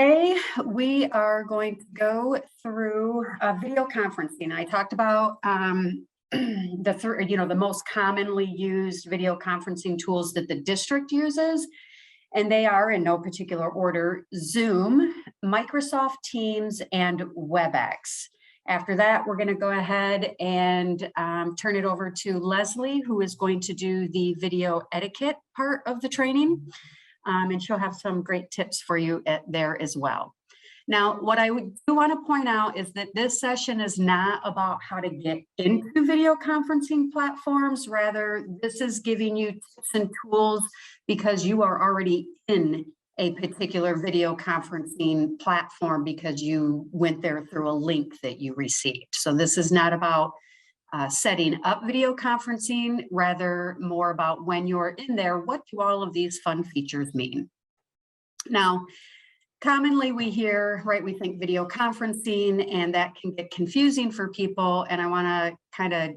Today, we are going to go through video conferencing. I talked about the most commonly used video conferencing tools that the district uses, and they are in no particular order: Zoom, Microsoft Teams, and Webex. After that, we're going to go ahead and turn it over to Leslie, who is going to do the video etiquette part of the training. And she'll have some great tips for you there as well. Now, what I do want to point out is that this session is not about how to get into video conferencing platforms. Rather, this is giving you tips and tools because you are already in a particular video conferencing platform because you went there through a link that you received. So this is not about setting up video conferencing, rather more about when you're in there, what do all of these fun features mean? Now, commonly we hear, right, we think video conferencing, and that can get confusing for people. And I want to kind of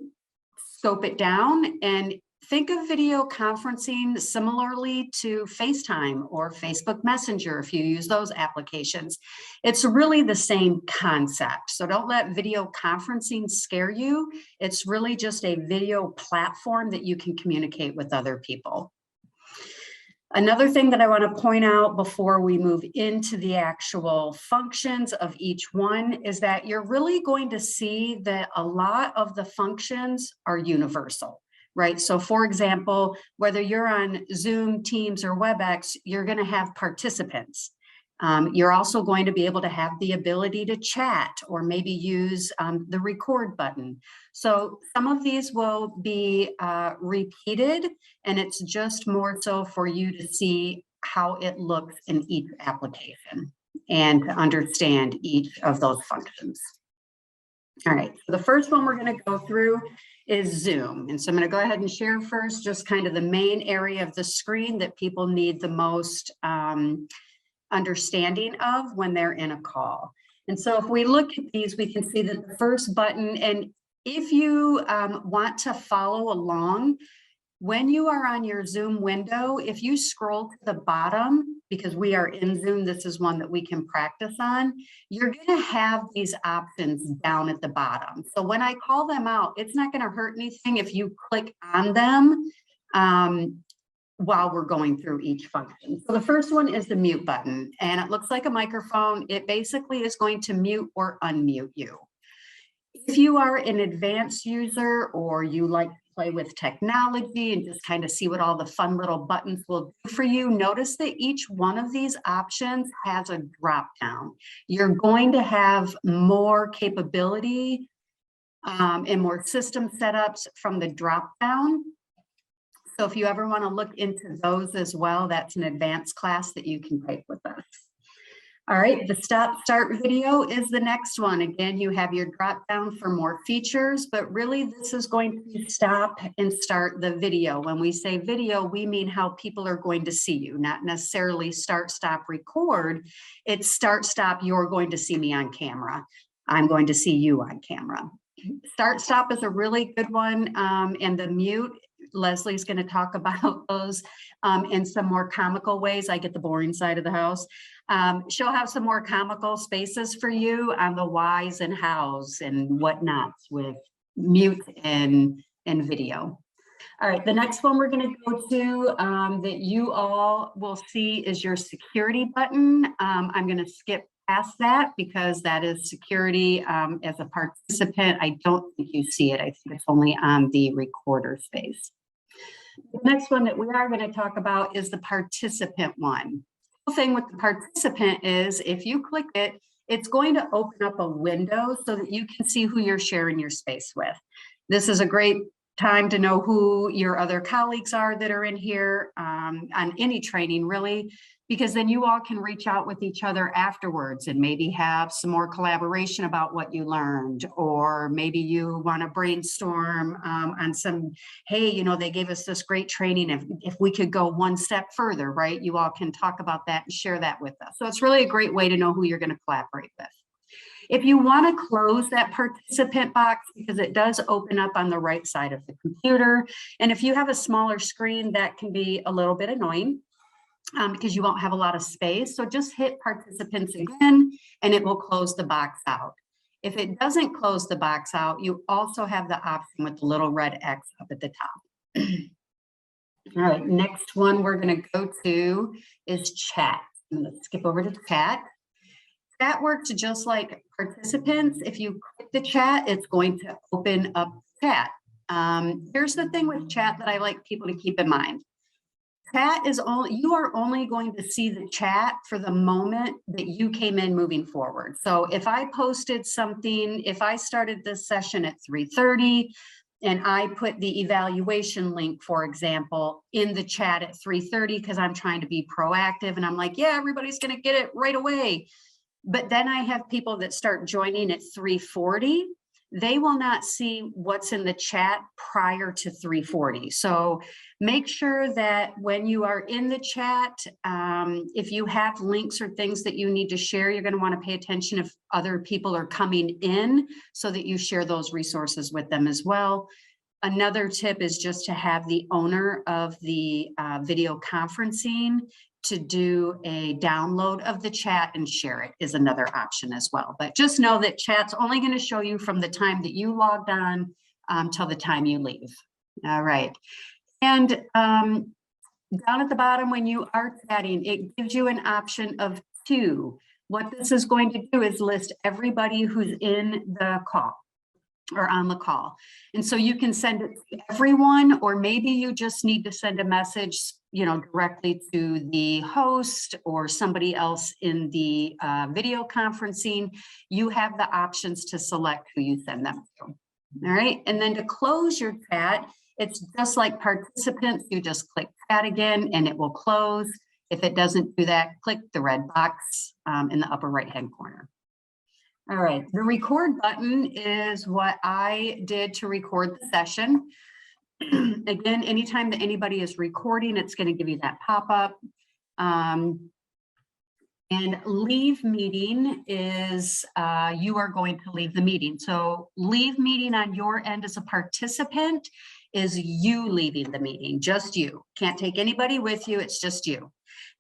scope it down and think of video conferencing similarly to FaceTime or Facebook Messenger if you use those applications. It's really the same concept. So don't let video conferencing scare you. It's really just a video platform that you can communicate with other people. Another thing that I want to point out before we move into the actual functions of each one is that you're really going to see that a lot of the functions are universal. Right. So, for example, whether you're on Zoom, Teams, or Webex, you're going to have participants. You're also going to be able to have the ability to chat or maybe use the record button. So some of these will be repeated, and it's just more so for you to see how it looks in each application and to understand each of those functions. All right, so the first one we're going to go through is Zoom. And so I'm going to go ahead and share first just kind of the main area of the screen that people need the most understanding of when they're in a call. And so if we look at these, we can see that the first button, and if you want to follow along, when you are on your Zoom window, if you scroll to the bottom, because we are in Zoom, this is one that we can practice on, you're going to have these options down at the bottom. So when I call them out, it's not going to hurt anything if you click on them while we're going through each function. So the first one is the mute button, and it looks like a microphone. It basically is going to mute or unmute you. If you are an advanced user or you like to play with technology and just kind of see what all the fun little buttons will do for you, notice that each one of these options has a drop down. You're going to have more capability and more system setups from the drop down. So if you ever want to look into those as well, that's an advanced class that you can take with us. All right, the stop start video is the next one. Again, you have your drop down for more features, but really this is going to stop and start the video. When we say video, we mean how people are going to see you, not necessarily start, stop, record. It's start, stop, you're going to see me on camera. I'm going to see you on camera. Start, stop is a really good one, and the mute, Leslie's going to talk about those in some more comical ways. I get the boring side of the house. She'll have some more comical spaces for you on the whys and hows and whatnots with mute and video. All right, the next one we're going to go to that you all will see is your security button. I'm going to skip past that because that is security as a participant. I don't think you see it. I think it's only on the recorder space. The next one that we are going to talk about is the participant one. The thing with the participant is if you click it, it's going to open up a window so that you can see who you're sharing your space with. This is a great time to know who your other colleagues are that are in here on any training, really, because then you all can reach out with each other afterwards and maybe have some more collaboration about what you learned, or maybe you want to brainstorm on some, hey, you know, they gave us this great training. If we could go one step further, right? You all can talk about that and share that with us. So it's really a great way to know who you're going to collaborate with. If you want to close that participant box, because it does open up on the right side of the computer, and if you have a smaller screen, that can be a little bit annoying. because you won't have a lot of space. So just hit participants again, and it will close the box out. If it doesn't close the box out, you also have the option with the little red X up at the top. All right, next one we're going to go to is chat. Let's skip over to chat. That works just like participants. If you click the chat, it's going to open up chat. Here's the thing with chat that I like people to keep in mind. Chat is only, you are only going to see the chat for the moment that you came in moving forward. So if I posted something, if I started this session at 3:30 and I put the evaluation link, for example, in the chat at 3:30 because I'm trying to be proactive and I'm like, yeah, everybody's going to get it right away. But then I have people that start joining at 3:40. They will not see what's in the chat prior to 3:40. So make sure that when you are in the chat, if you have links or things that you need to share, you're going to want to pay attention if other people are coming in so that you share those resources with them as well. Another tip is just to have the owner of the video conferencing to do a download of the chat and share it is another option as well. But just know that chat's only going to show you from the time that you logged on till the time you leave. All right. And down at the bottom, when you are chatting, it gives you an option of 2. What this is going to do is list everybody who's in the call or on the call. And so you can send it to everyone, or maybe you just need to send a message, you know, directly to the host or somebody else in the video conferencing. You have the options to select who you send them to. All right. And then to close your chat, it's just like participants. You just click chat again and it will close. If it doesn't do that, click the red box in the upper right-hand corner. All right, the record button is what I did to record the session. Again, anytime that anybody is recording, it's going to give you that pop-up. And leave meeting is you are going to leave the meeting. So leave meeting on your end as a participant is you leaving the meeting, just you. Can't take anybody with you, it's just you.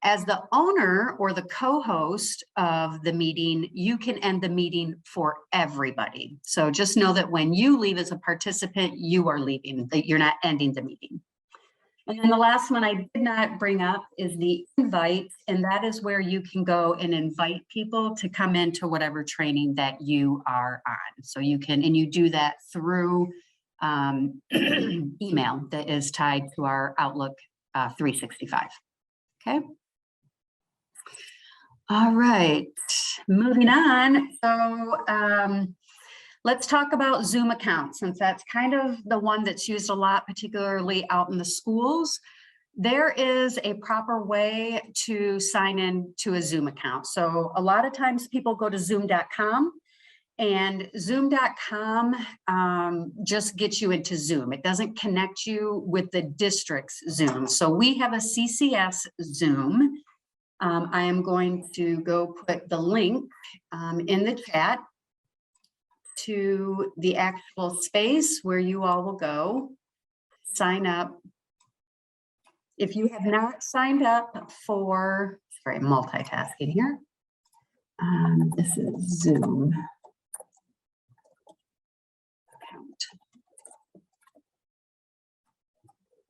As the owner or the co-host of the meeting, you can end the meeting for everybody. So just know that when you leave as a participant, you are leaving, that you're not ending the meeting. And then the last one I did not bring up is the invite, and that is where you can go and invite people to come into whatever training that you are on. So you can, and you do that through email that is tied to our Outlook 365. Okay. All right, moving on. So let's talk about Zoom accounts, since that's kind of the one that's used a lot, particularly out in the schools. There is a proper way to sign in to a Zoom account. So a lot of times people go to zoom.com, and zoom.com just gets you into Zoom. It doesn't connect you with the district's Zoom. So we have a CCS Zoom. I am going to go put the link in the chat to the actual space where you all will go sign up. If you have not signed up for, sorry, multitasking here. This is Zoom account.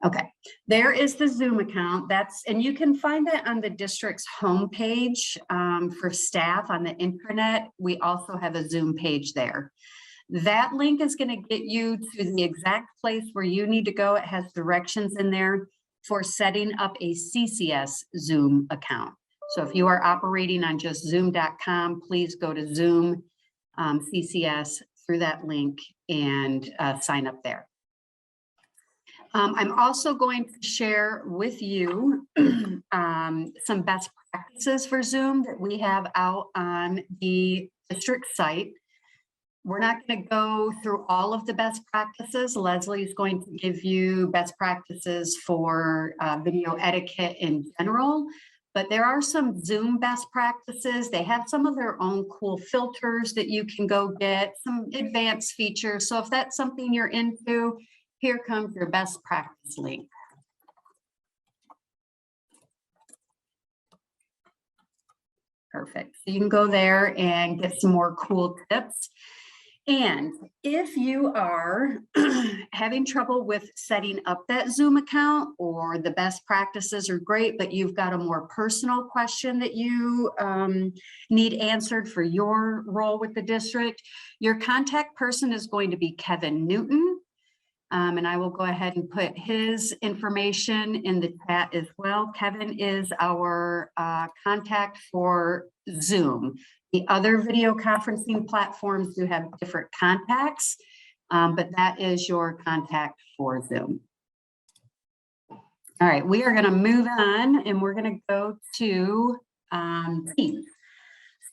Okay, there is the Zoom account. And you can find that on the district's homepage for staff on the intranet. We also have a Zoom page there. That link is going to get you to the exact place where you need to go. It has directions in there for setting up a CCS Zoom account. So if you are operating on just zoom.com, please go to Zoom CCS through that link and sign up there. I'm also going to share with you some best practices for Zoom that we have out on the district site. We're not going to go through all of the best practices. Leslie is going to give you best practices for video etiquette in general, but there are some Zoom best practices. They have some of their own cool filters that you can go get, some advanced features. So if that's something you're into, here comes your best practice link. Perfect. So you can go there and get some more cool tips. And if you are having trouble with setting up that Zoom account, or the best practices are great, but you've got a more personal question that you need answered for your role with the district, your contact person is going to be Kevin Newton. And I will go ahead and put his information in the chat as well. Kevin is our contact for Zoom. The other video conferencing platforms do have different contacts, but that is your contact for Zoom. All right, we are going to move on and we're going to go to Teams.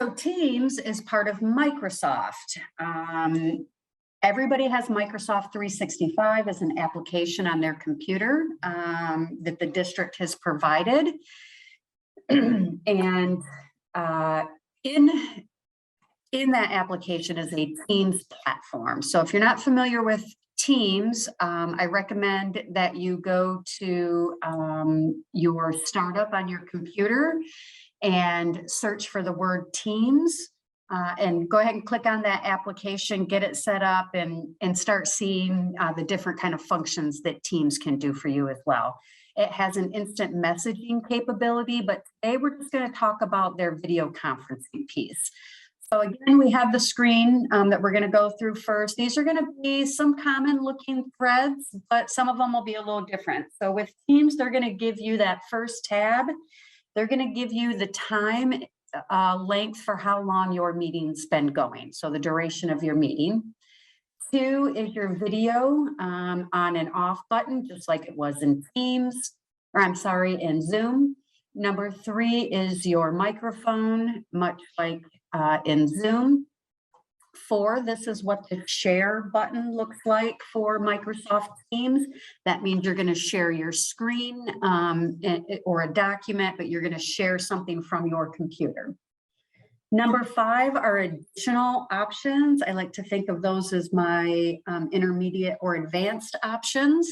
So Teams is part of Microsoft. Everybody has Microsoft 365 as an application on their computer that the district has provided. And in that application is a Teams platform. So if you're not familiar with Teams, I recommend that you go to your startup on your computer and search for the word Teams. And go ahead and click on that application, get it set up, and start seeing the different kind of functions that Teams can do for you as well. It has an instant messaging capability, but today we're just going to talk about their video conferencing piece. So again, we have the screen that we're going to go through first. These are going to be some common looking threads, but some of them will be a little different. So with Teams, they're going to give you that first tab. They're going to give you the time length for how long your meeting's been going. So the duration of your meeting. 2 is your video on and off button, just like it was in Teams, or I'm sorry, in Zoom. Number 3 is your microphone, much like in Zoom. 4, this is what the share button looks like for Microsoft Teams. That means you're going to share your screen or a document, but you're going to share something from your computer. Number 5 are additional options. I like to think of those as my intermediate or advanced options.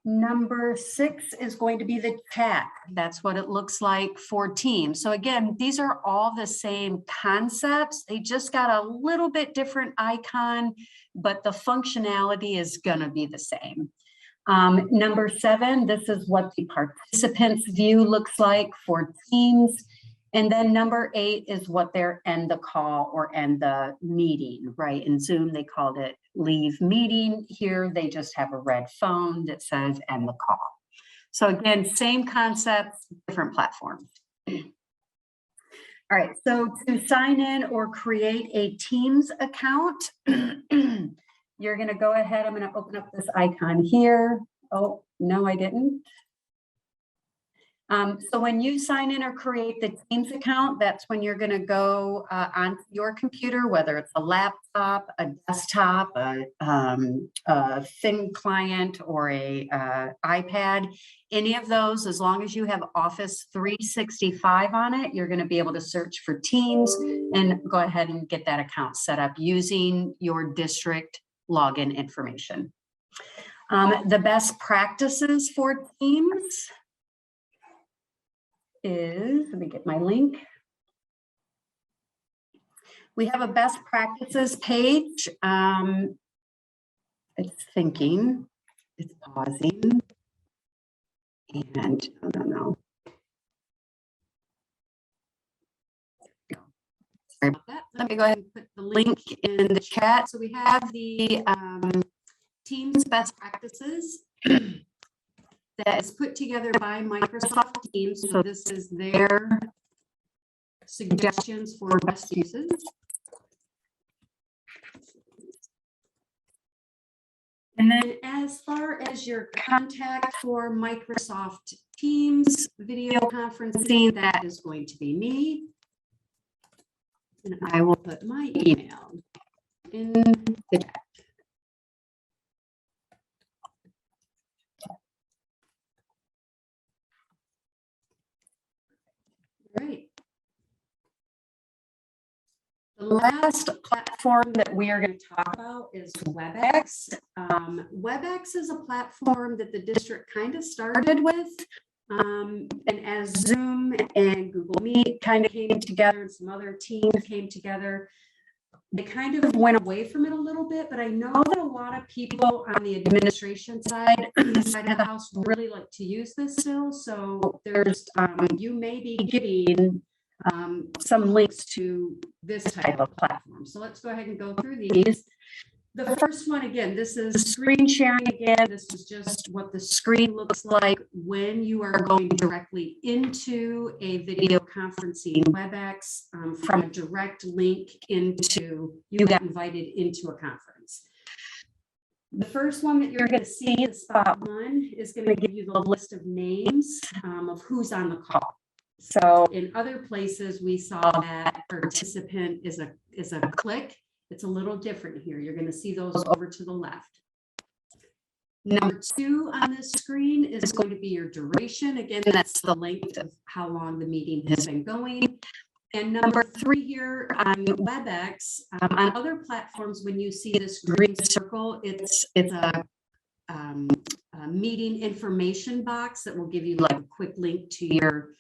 Number 6 is going to be the chat. That's what it looks like for Teams. So again, these are all the same concepts. They just got a little bit different icon, but the functionality is going to be the same. Number 7, this is what the participants view looks like for Teams. And then number 8 is what their end the call or end the meeting, right? In Zoom, they called it leave meeting. Here, they just have a red phone that says end the call. So again, same concepts, different platforms. All right, so to sign in or create a Teams account, you're going to go ahead. I'm going to open up this icon here. Oh, no, I didn't. So when you sign in or create the Teams account, that's when you're going to go onto your computer, whether it's a laptop, a desktop, a thin client, or a iPad. Any of those, as long as you have Office 365 on it, you're going to be able to search for Teams and go ahead and get that account set up using your district login information. The best practices for Teams is, let me get my link. We have a best practices page. It's thinking, it's pausing, and I don't know. Sorry about that. Let me go ahead and put the link in the chat. So we have the Teams best practices that is put together by Microsoft Teams. So this is their suggestions for best uses. And then as far as your contact for Microsoft Teams video conferencing, that is going to be me. And I will put my email in the chat. Great. The last platform that we are going to talk about is Webex. Webex is a platform that the district kind of started with. And as Zoom and Google Meet kind of came together and some other teams came together, they kind of went away from it a little bit, but I know that a lot of people on the administration side of the house really like to use this still. So there's, you may be getting some links to this type of platform. So let's go ahead and go through these. The first one, again, this is screen sharing again. This is just what the screen looks like when you are going directly into a video conferencing Webex from a direct link into, you got invited into a conference. The first one that you're going to see in spot one is going to give you the list of names of who's on the call. So in other places, we saw that participant is a click. It's a little different here. You're going to see those over to the left. Number two on this screen is going to be your duration. Again, that's the length of how long the meeting has been going. And number three here on Webex, on other platforms, when you see this green circle, it's a meeting information box that will give you like a quick link to your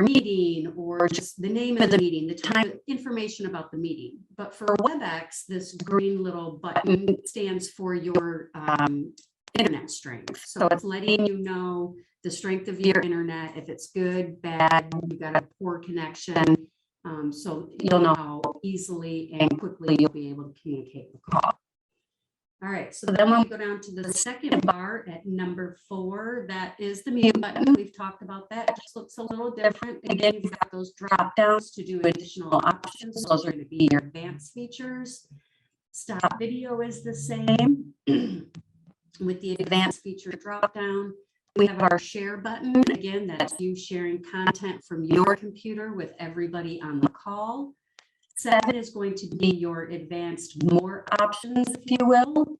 meeting, or just the name of the meeting, the time, information about the meeting. But for Webex, this green little button stands for your internet strength. So it's letting you know the strength of your internet, if it's good, bad, you got a poor connection. So you'll know how easily and quickly you'll be able to communicate the call. All right, so then when we go down to the second bar at number 4, that is the mute button. We've talked about that. It just looks a little different. Again, you've got those drop downs to do additional options. Those are going to be your advanced features. Stop video is the same with the advanced feature drop down. We have our share button. Again, that's you sharing content from your computer with everybody on the call. 7 is going to be your advanced more options, if you will.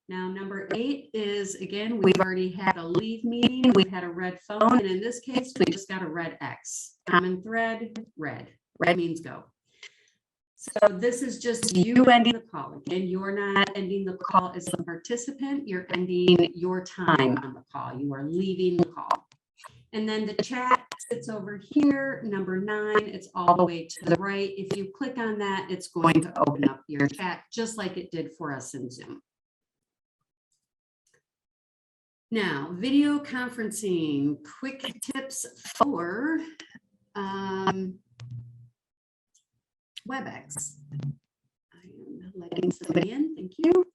Now, number 8 is, again, we've already had a leave meeting, we've had a red phone, and in this case, we just got a red X. Common thread, red. Red means go. So this is just you ending the call. Again, you're not ending the call as a participant, you're ending your time on the call. You are leaving the call. And then the chat sits over here, number 9, it's all the way to the right. If you click on that, it's going to open up your chat just like it did for us in Zoom. Now, video conferencing, quick tips for Webex. I am letting somebody in, thank you.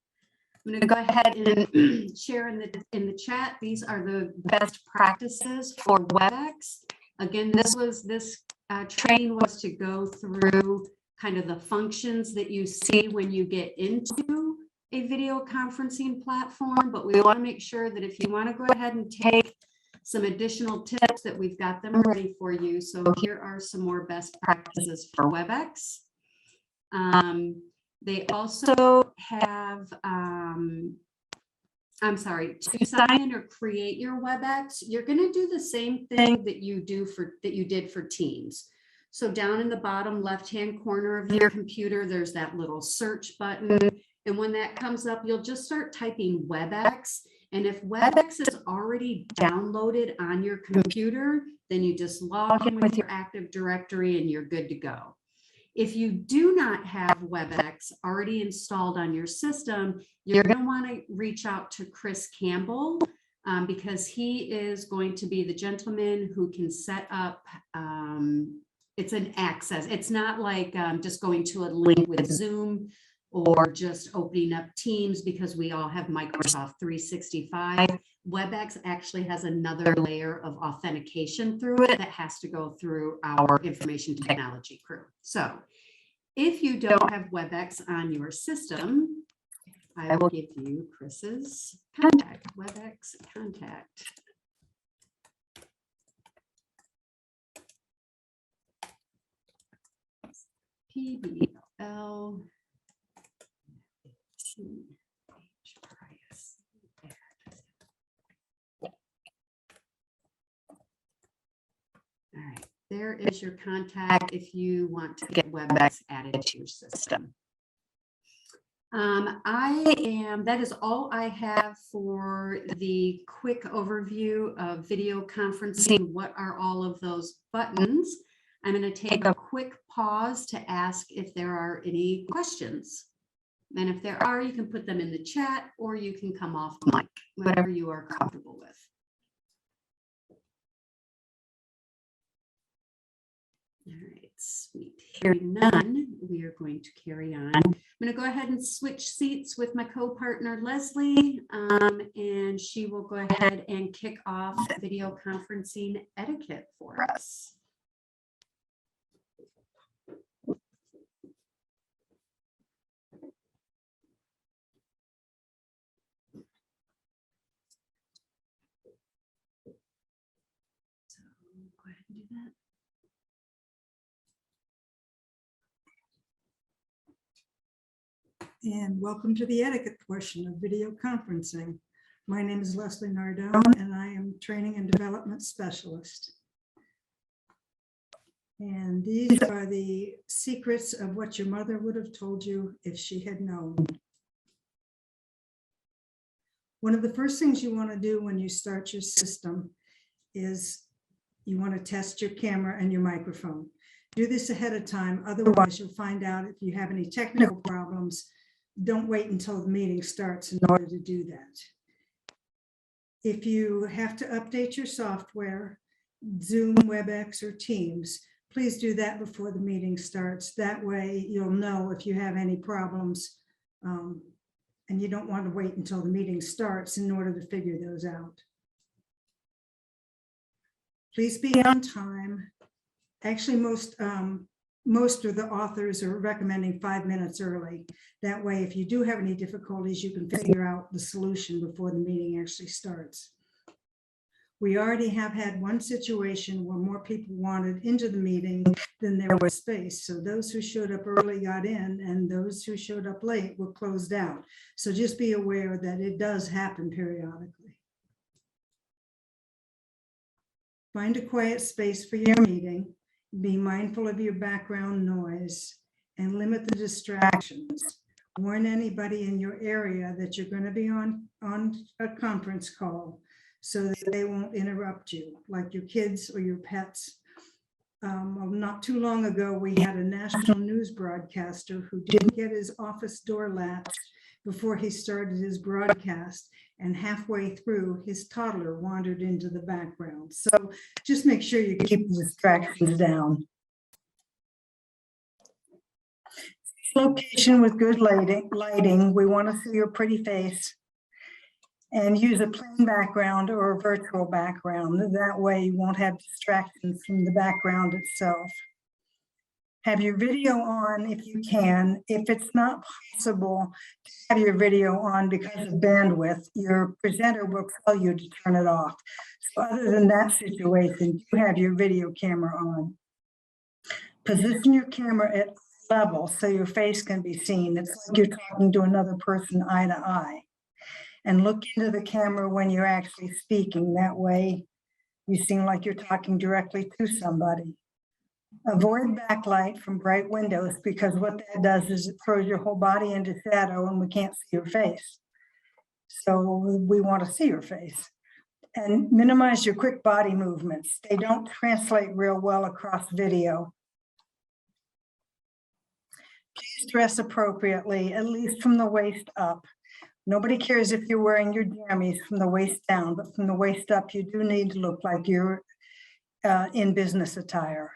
I'm going to go ahead and share in the chat. These are the best practices for Webex. Again, this training was to go through kind of the functions that you see when you get into a video conferencing platform, but we want to make sure that if you want to go ahead and take some additional tips, that we've got them ready for you. So here are some more best practices for Webex. They also have, to sign in or create your Webex, you're going to do the same thing that you did for Teams. So down in the bottom left-hand corner of your computer, there's that little search button. And when that comes up, you'll just start typing Webex. And if Webex is already downloaded on your computer, then you just log in with your Active Directory and you're good to go. If you do not have Webex already installed on your system, you're going to want to reach out to Chris Campbell because he is going to be the gentleman who can set up, it's an access. It's not like just going to a link with Zoom or just opening up Teams because we all have Microsoft 365. Webex actually has another layer of authentication through it that has to go through our information technology crew. So if you don't have Webex on your system, I will give you Chris's contact, Webex contact. PBL. All right, there is your contact if you want to get Webex added to your system. That is all I have for the quick overview of video conferencing. What are all of those buttons? I'm going to take a quick pause to ask if there are any questions. And if there are, you can put them in the chat or you can come off mic, whatever you are comfortable with. All right, sweet. Hearing none, we are going to carry on. I'm going to go ahead and switch seats with my co-partner Leslie, and she will go ahead and kick off video conferencing etiquette for us. So go ahead and do that. And welcome to the etiquette portion of video conferencing. My name is Leslie Nardone, and I am training and development specialist. And these are the secrets of what your mother would have told you if she had known. One of the first things you want to do when you start your system is you want to test your camera and your microphone. Do this ahead of time, otherwise you'll find out if you have any technical problems. Don't wait until the meeting starts in order to do that. If you have to update your software, Zoom, Webex, or Teams, please do that before the meeting starts. That way you'll know if you have any problems, and you don't want to wait until the meeting starts in order to figure those out. Please be on time. Actually, most of the authors are recommending 5 minutes early. That way, if you do have any difficulties, you can figure out the solution before the meeting actually starts. We already have had one situation where more people wanted into the meeting than there was space. So those who showed up early got in, and those who showed up late were closed out. So just be aware that it does happen periodically. Find a quiet space for your meeting. Be mindful of your background noise and limit the distractions. Warn anybody in your area that you're going to be on a conference call so that they won't interrupt you, like your kids or your pets. Not too long ago, we had a national news broadcaster who didn't get his office door latched before he started his broadcast, and halfway through, his toddler wandered into the background. So just make sure you keep the distractions down. Location with good lighting. We want to see your pretty face, and use a plain background or a virtual background. That way you won't have distractions from the background itself. Have your video on if you can. If it's not possible to have your video on because of bandwidth, your presenter will tell you to turn it off. So other than that situation, you have your video camera on. Position your camera at level so your face can be seen. It's like you're talking to another person eye to eye. And look into the camera when you're actually speaking. That way you seem like you're talking directly to somebody. Avoid backlight from bright windows, because what that does is it throws your whole body into shadow and we can't see your face. So we want to see your face. And minimize your quick body movements. They don't translate real well across video. Please dress appropriately, at least from the waist up. Nobody cares if you're wearing your jammies from the waist down, but from the waist up, you do need to look like you're in business attire.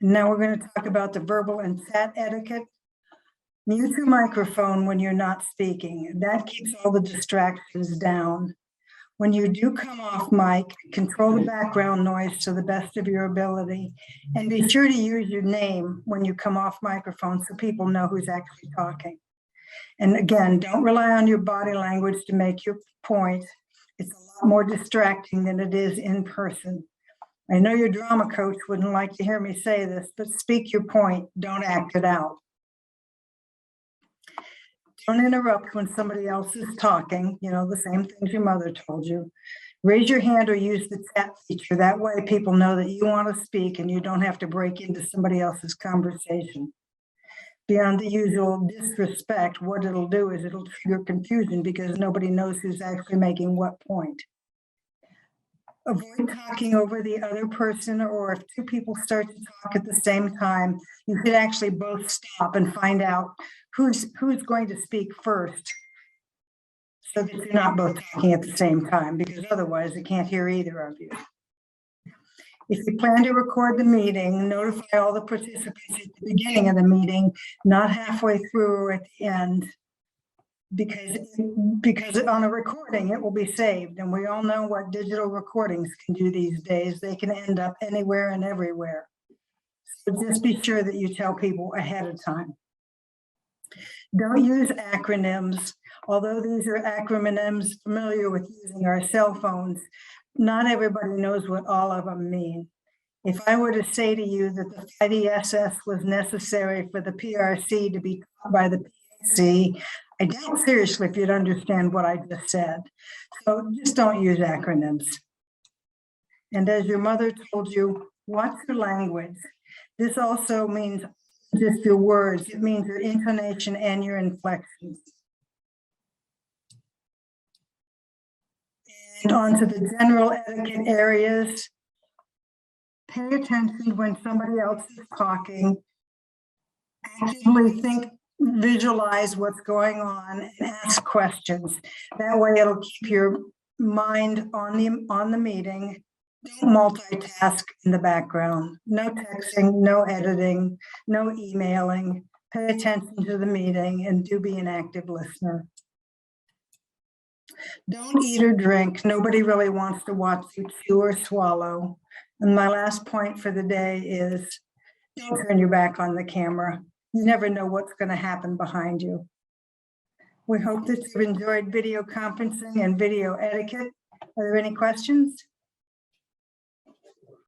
Now we're going to talk about the verbal and chat etiquette. Mute your microphone when you're not speaking. That keeps all the distractions down. When you do come off mic, control the background noise to the best of your ability, and be sure to use your name when you come off microphone so people know who's actually talking. And again, don't rely on your body language to make your point. It's a lot more distracting than it is in person. I know your drama coach wouldn't like to hear me say this, but speak your point, don't act it out. Don't interrupt when somebody else is talking, you know, the same things your mother told you. Raise your hand or use the chat feature. That way people know that you want to speak and you don't have to break into somebody else's conversation. beyond the usual disrespect, what it'll do is it'll trigger confusion because nobody knows who's actually making what point. Avoid talking over the other person, or if two people start to talk at the same time, you could actually both stop and find out who's going to speak first, so that you're not both talking at the same time, because otherwise they can't hear either of you. If you plan to record the meeting, notify all the participants at the beginning of the meeting, not halfway through or at the end, because on a recording, it will be saved. And we all know what digital recordings can do these days. They can end up anywhere and everywhere. So just be sure that you tell people ahead of time. Don't use acronyms. Although these are acronyms familiar with using our cell phones, not everybody knows what all of them mean. If I were to say to you that the FIDSS was necessary for the PRC to be taught by the PAC, I doubt seriously if you'd understand what I just said. So just don't use acronyms. And as your mother told you, watch your language. This also means just your words. It means your intonation and your inflections. And on to the general etiquette areas. Pay attention when somebody else is talking. Actively think, visualize what's going on, and ask questions. That way it'll keep your mind on the meeting. Don't multitask in the background. No texting, no editing, no emailing. Pay attention to the meeting and do be an active listener. Don't eat or drink. Nobody really wants to watch you chew or swallow. And my last point for the day is don't turn your back on the camera. You never know what's going to happen behind you. We hope that you've enjoyed video conferencing and video etiquette. Are there any questions?